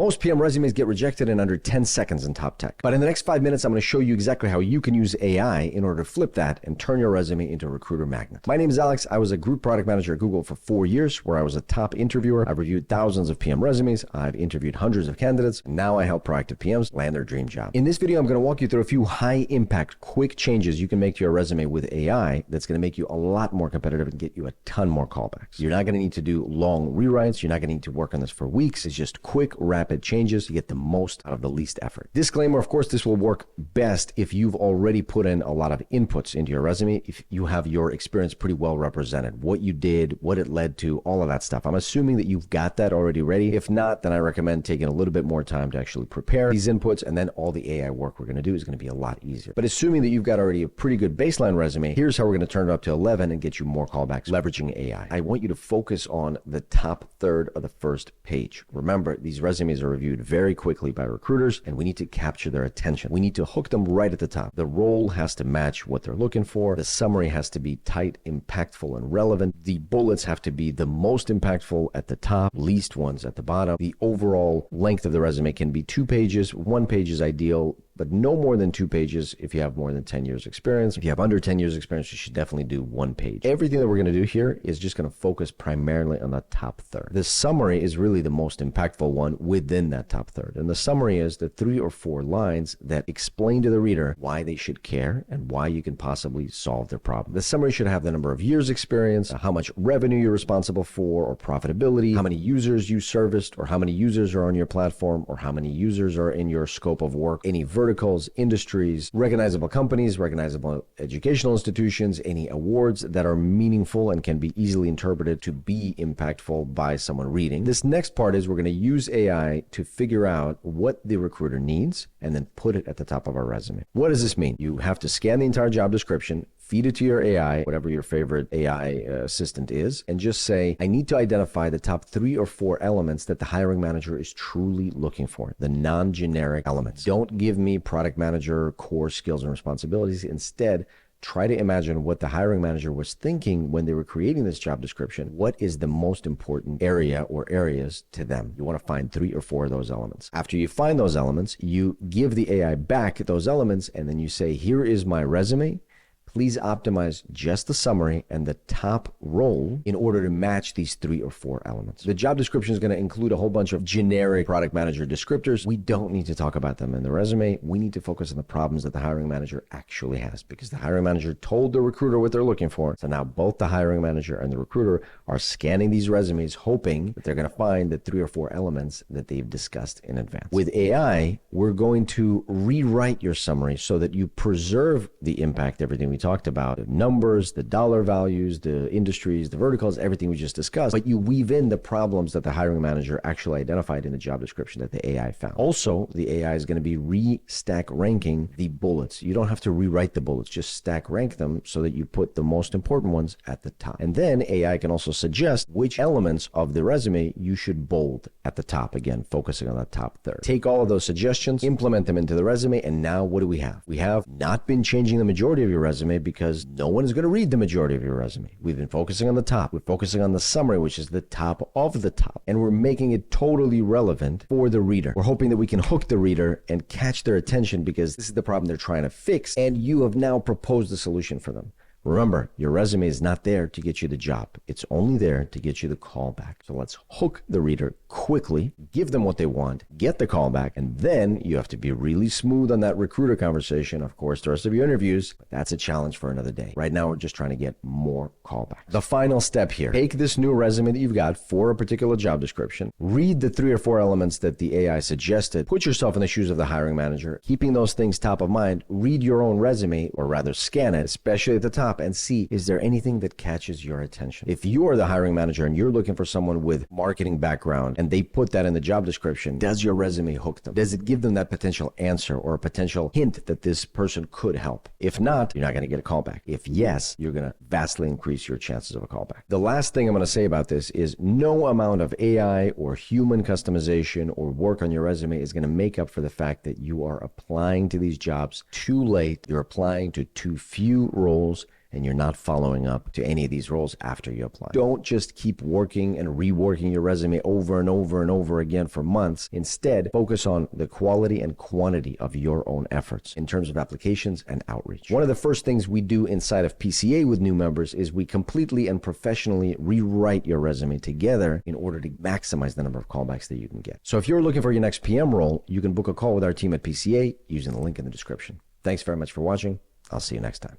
Most PM resumes get rejected in under 10 seconds in top tech. But in the next 5 minutes, I'm going to show you exactly how you can use AI in order to flip that and turn your resume into a recruiter magnet. My name is Alex. I was a group product manager at Google for 4 years, where I was a top interviewer. I've reviewed thousands of PM resumes. I've interviewed hundreds of candidates. And now I help proactive PMs land their dream job. In this video, I'm going to walk you through a few high impact, quick changes you can make to your resume with AI that's going to make you a lot more competitive and get you a ton more callbacks. You're not going to need to do long rewrites. You're not going to need to work on this for weeks. It's just quick, rapid changes to get the most out of the least effort. Disclaimer, of course, this will work best if you've already put in a lot of inputs into your resume, if you have your experience pretty well represented, what you did, what it led to, all of that stuff. I'm assuming that you've got that already ready. If not, then I recommend taking a little bit more time to actually prepare these inputs, and then all the AI work we're going to do is going to be a lot easier. But assuming that you've got already a pretty good baseline resume, here's how we're going to turn it up to 11 and get you more callbacks leveraging AI. I want you to focus on the top third of the first page. Remember, these resumes are reviewed very quickly by recruiters, and we need to capture their attention. We need to hook them right at the top. The role has to match what they're looking for. The summary has to be tight, impactful, and relevant. The bullets have to be the most impactful at the top, least ones at the bottom. The overall length of the resume can be 2 pages. 1 page is ideal, but no more than 2 pages if you have more than 10 years experience. If you have under 10 years experience, you should definitely do 1 page. Everything that we're going to do here is just going to focus primarily on the top third. The summary is really the most impactful one within that top third. And the summary is the 3 or 4 lines that explain to the reader why they should care and why you can possibly solve their problem. The summary should have the number of years experience, how much revenue you're responsible for or profitability, how many users you serviced, or how many users are on your platform, or how many users are in your scope of work, any verticals, industries, recognizable companies, recognizable educational institutions, any awards that are meaningful and can be easily interpreted to be impactful by someone reading. This next part is we're going to use AI to figure out what the recruiter needs and then put it at the top of our resume. What does this mean? You have to scan the entire job description, feed it to your AI, whatever your favorite AI assistant is, and just say, I need to identify the top 3 or 4 elements that the hiring manager is truly looking for, the non-generic elements. Don't give me product manager core skills and responsibilities. Instead, try to imagine what the hiring manager was thinking when they were creating this job description. What is the most important area or areas to them? You want to find 3 or 4 of those elements. After you find those elements, you give the AI back those elements, and then you say, here is my resume. Please optimize just the summary and the top role in order to match these 3 or 4 elements. The job description is going to include a whole bunch of generic product manager descriptors. We don't need to talk about them in the resume. We need to focus on the problems that the hiring manager actually has, because the hiring manager told the recruiter what they're looking for. So now both the hiring manager and the recruiter are scanning these resumes, hoping that they're going to find the 3 or 4 elements that they've discussed in advance. With AI, we're going to rewrite your summary so that you preserve the impact, everything we talked about, the numbers, the dollar values, the industries, the verticals, everything we just discussed, but you weave in the problems that the hiring manager actually identified in the job description that the AI found. Also, the AI is going to be re-stack ranking the bullets. You don't have to rewrite the bullets, just stack rank them so that you put the most important ones at the top. And then AI can also suggest which elements of the resume you should bold at the top, again, focusing on that top third. Take all of those suggestions, implement them into the resume, and now what do we have? We have not been changing the majority of your resume because no one is going to read the majority of your resume. We've been focusing on the top. We're focusing on the summary, which is the top of the top. And we're making it totally relevant for the reader. We're hoping that we can hook the reader and catch their attention because this is the problem they're trying to fix. And you have now proposed a solution for them. Remember, your resume is not there to get you the job. It's only there to get you the callback. So let's hook the reader quickly, give them what they want, get the callback, and then you have to be really smooth on that recruiter conversation. Of course, the rest of your interviews, but that's a challenge for another day. Right now, we're just trying to get more callbacks. The final step here, take this new resume that you've got for a particular job description, read the 3 or 4 elements that the AI suggested, put yourself in the shoes of the hiring manager, keeping those things top of mind, read your own resume, or rather scan it, especially at the top, and see, is there anything that catches your attention? If you are the hiring manager and you're looking for someone with marketing background and they put that in the job description, does your resume hook them? Does it give them that potential answer or a potential hint that this person could help? If not, you're not going to get a callback. If yes, you're going to vastly increase your chances of a callback. The last thing I'm going to say about this is no amount of AI or human customization or work on your resume is going to make up for the fact that you are applying to these jobs too late. You're applying to too few roles and you're not following up to any of these roles after you apply. Don't just keep working and reworking your resume over and over and over again for months. Instead, focus on the quality and quantity of your own efforts in terms of applications and outreach. One of the first things we do inside of PCA with new members is we completely and professionally rewrite your resume together in order to maximize the number of callbacks that you can get. So if you're looking for your next PM role, you can book a call with our team at PCA using the link in the description. Thanks very much for watching. I'll see you next time.